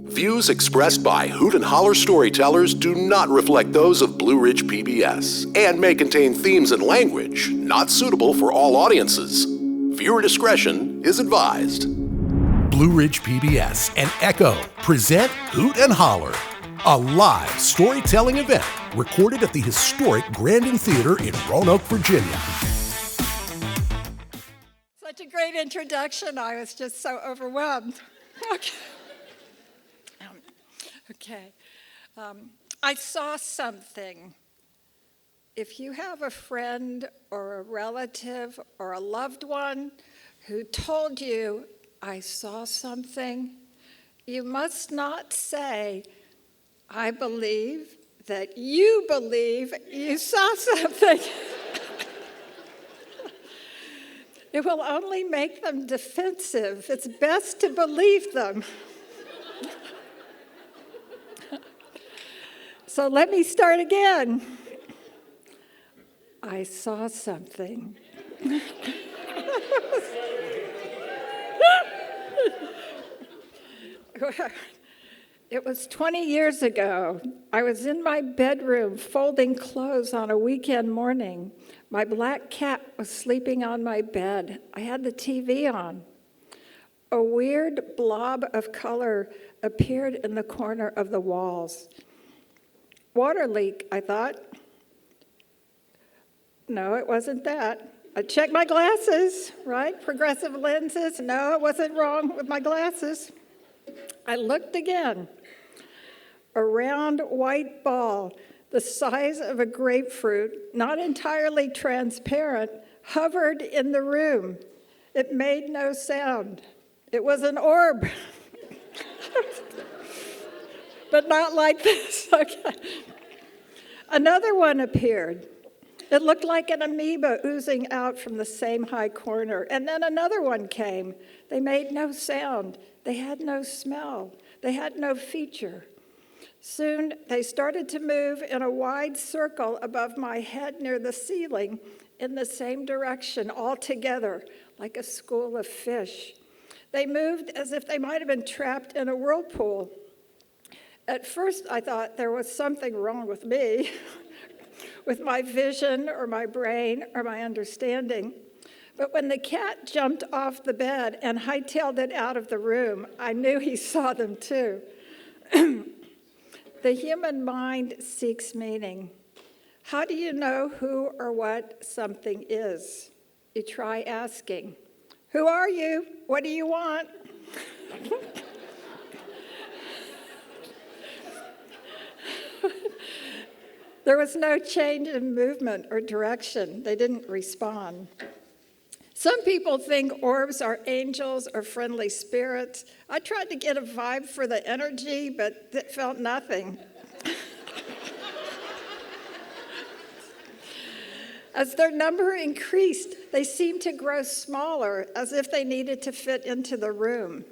Views expressed by Hoot and Holler storytellers do not reflect those of Blue Ridge PBS and may contain themes and language not suitable for all audiences. Viewer discretion is advised. Blue Ridge PBS and Echo present Hoot and Holler, a live storytelling event recorded at the historic Grandin Theater in Roanoke, Virginia. Such a great introduction. I was just so overwhelmed. Okay. I saw something. If you have a friend or a relative or a loved one who told you, I saw something, you must not say, I believe that you believe you saw something. It will only make them defensive. It's best to believe them. So let me start again. I saw something. It was 20 years ago. I was in my bedroom folding clothes on a weekend morning. My black cat was sleeping on my bed. I had the TV on. A weird blob of color appeared in the corner of the walls. Water leak, I thought. No, it wasn't that. I checked my glasses, right? Progressive lenses. No, it wasn't wrong with my glasses. I looked again. A round white ball, the size of a grapefruit, not entirely transparent, hovered in the room. It made no sound. It was an orb. But not like this. Okay. Another one appeared. It looked like an amoeba oozing out from the same high corner. And then another one came. They made no sound. They had no smell. They had no feature. Soon they started to move in a wide circle above my head near the ceiling in the same direction, all together, like a school of fish. They moved as if they might have been trapped in a whirlpool. At first, I thought there was something wrong with me, with my vision or my brain or my understanding. But when the cat jumped off the bed and hightailed it out of the room, I knew he saw them too. The human mind seeks meaning. How do you know who or what something is? You try asking, who are you? What do you want? There was no change in movement or direction. They didn't respond. Some people think orbs are angels or friendly spirits. I tried to get a vibe for the energy, but it felt nothing. As their number increased, they seemed to grow smaller, as if they needed to fit into the room.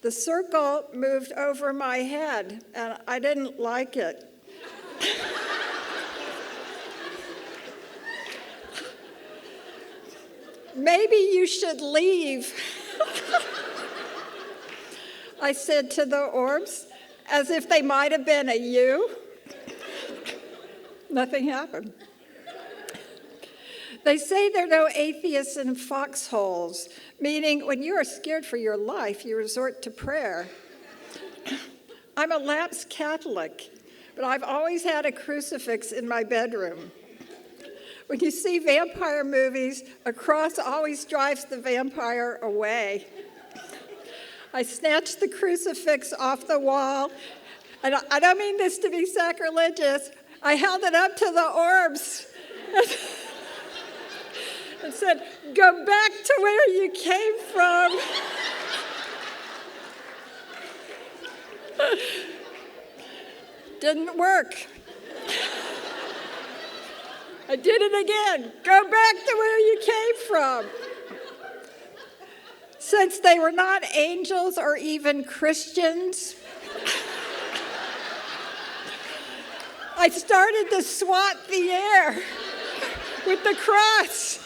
The circle moved over my head, and I didn't like it. Maybe you should leave, I said to the orbs, as if they might have been a you. Nothing happened. They say there are no atheists in foxholes, meaning when you are scared for your life, you resort to prayer. I'm a lapsed Catholic, but I've always had a crucifix in my bedroom. When you see vampire movies, a cross always drives the vampire away. I snatched the crucifix off the wall, and I don't mean this to be sacrilegious. I held it up to the orbs and said, go back to where you came from. Didn't work. I did it again. Go back to where you came from. Since they were not angels or even Christians, I started to swat the air with the cross.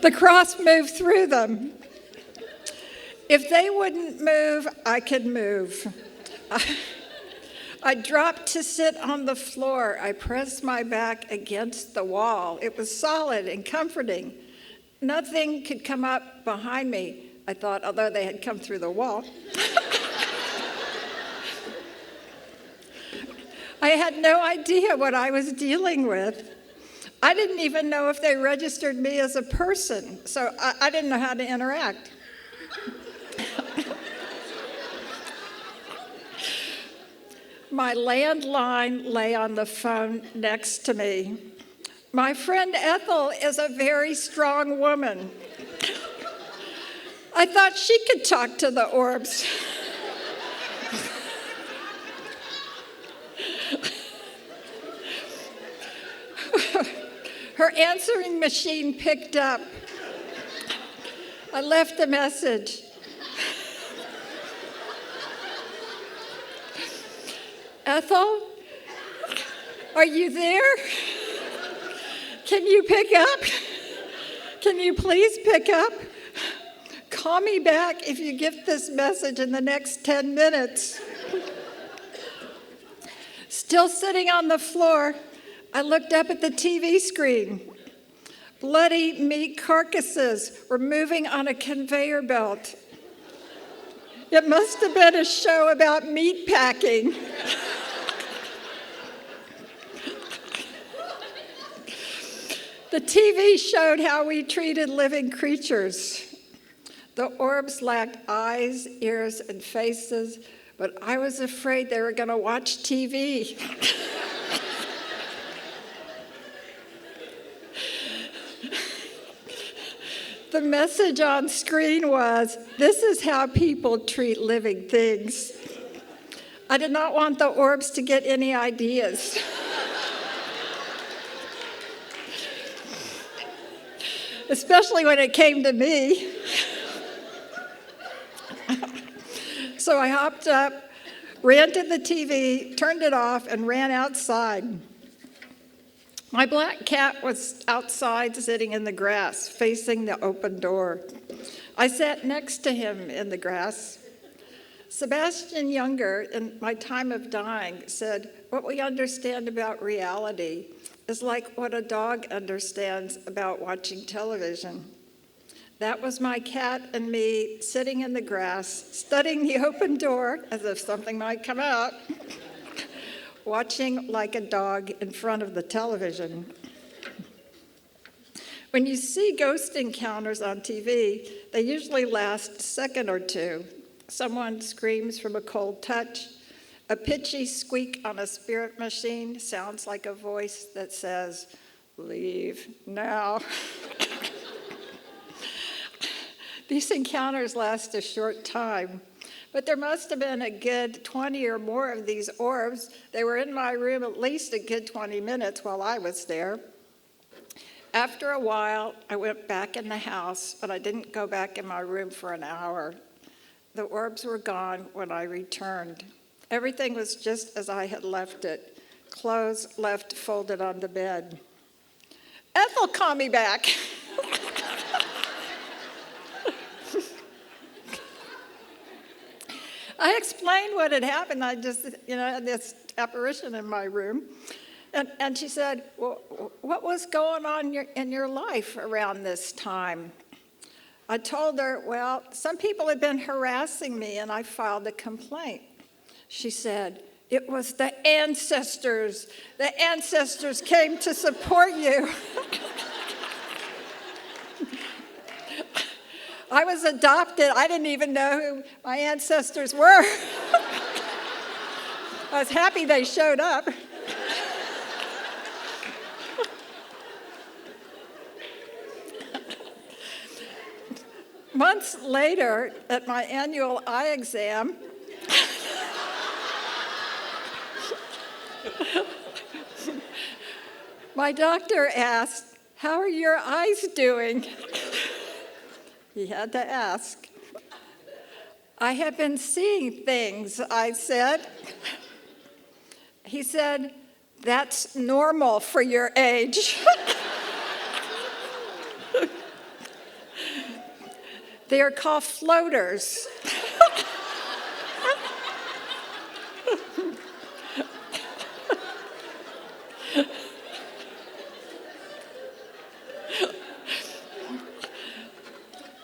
The cross moved through them. If they wouldn't move, I could move. I dropped to sit on the floor. I pressed my back against the wall. It was solid and comforting. Nothing could come up behind me, I thought, although they had come through the wall. I had no idea what I was dealing with. I didn't even know if they registered me as a person, so I didn't know how to interact. My landline lay on the phone next to me. My friend Ethel is a very strong woman. I thought she could talk to the orbs. Her answering machine picked up. I left a message. Ethel, are you there? Can you pick up? Can you please pick up? Call me back if you get this message in the next 10 minutes. Still sitting on the floor, I looked up at the TV screen. Bloody meat carcasses were moving on a conveyor belt. It must have been a show about meat packing. The TV showed how we treated living creatures. The orbs lacked eyes, ears, and faces, but I was afraid they were going to watch TV. The message on screen was, "This is how people treat living things." I did not want the orbs to get any ideas. Especially when it came to me. So I hopped up, ran to the TV, turned it off, and ran outside. My black cat was outside sitting in the grass, facing the open door. I sat next to him in the grass. Sebastian Younger, in My Time of Dying, said, "What we understand about reality is like what a dog understands about watching television." That was my cat and me sitting in the grass, studying the open door as if something might come out, watching like a dog in front of the television. When you see ghost encounters on TV, they usually last a second or two. Someone screams from a cold touch. A pitchy squeak on a spirit machine sounds like a voice that says, "Leave now." These encounters last a short time, but there must have been a good 20 or more of these orbs. They were in my room at least a good 20 minutes while I was there. After a while, I went back in the house, but I didn't go back in my room for an hour. The orbs were gone when I returned. Everything was just as I had left it. Clothes left folded on the bed. Ethel, call me back. I explained what had happened. I just, had this apparition in my room. And she said, "Well, what was going on in your life around this time?" I told her, "Well, some people had been harassing me, and I filed a complaint." She said, "It was the ancestors. The ancestors came to support you." I was adopted. I didn't even know who my ancestors were. I was happy they showed up. Months later, at my annual eye exam, my doctor asked, "How are your eyes doing?" He had to ask. "I have been seeing things," I said. He said, "That's normal for your age." They are called floaters.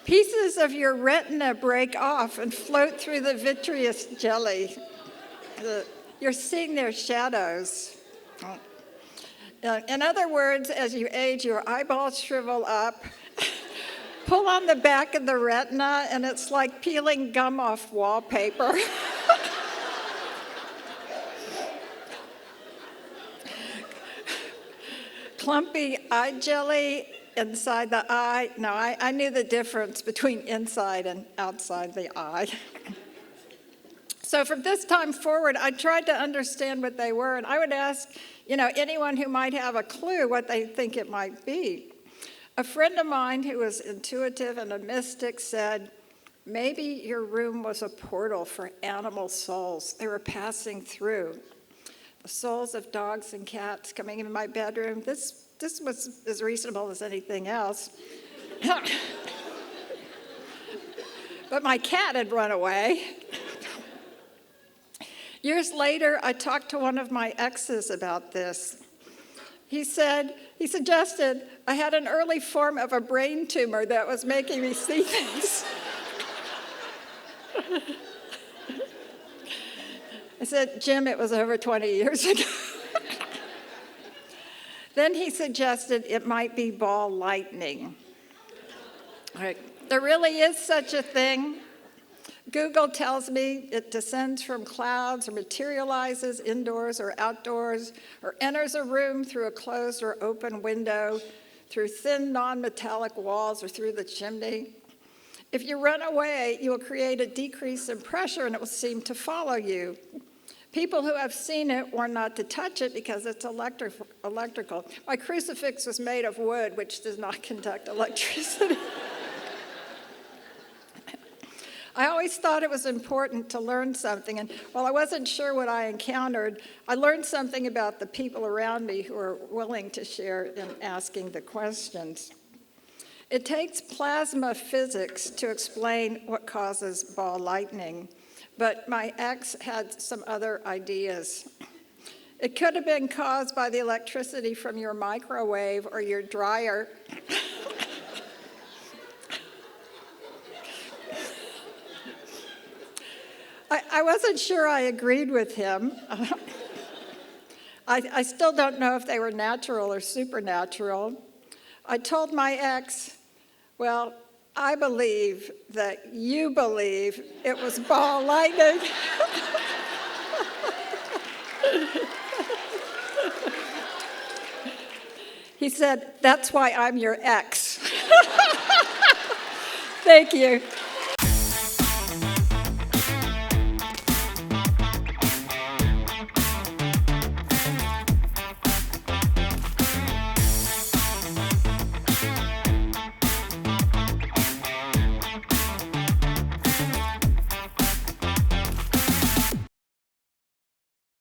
Pieces of your retina break off and float through the vitreous jelly. You're seeing their shadows. In other words, as you age, your eyeballs shrivel up. Pull on the back of the retina, and it's like peeling gum off wallpaper. Clumpy eye jelly inside the eye. No, I knew the difference between inside and outside the eye. So from this time forward, I tried to understand what they were, and I would ask, anyone who might have a clue what they think it might be. A friend of mine who was intuitive and a mystic said, maybe your room was a portal for animal souls. They were passing through. The souls of dogs and cats coming into my bedroom. This was as reasonable as anything else. But my cat had run away. Years later, I talked to one of my exes about this. He suggested I had an early form of a brain tumor that was making me see things. I said, Jim, it was over 20 years ago. Then he suggested it might be ball lightning. All right. There really is such a thing. Google tells me it descends from clouds or materializes indoors or outdoors or enters a room through a closed or open window, through thin non-metallic walls or through the chimney. If you run away, you will create a decrease in pressure and it will seem to follow you. People who have seen it warn not to touch it because it's electrical. My crucifix was made of wood, which does not conduct electricity. I always thought it was important to learn something, and while I wasn't sure what I encountered, I learned something about the people around me who are willing to share in asking the questions. It takes plasma physics to explain what causes ball lightning, but my ex had some other ideas. It could have been caused by the electricity from your microwave or your dryer. I wasn't sure I agreed with him. I still don't know if they were natural or supernatural. I told my ex, well, I believe that you believe it was ball lightning. He said, that's why I'm your ex. Thank you.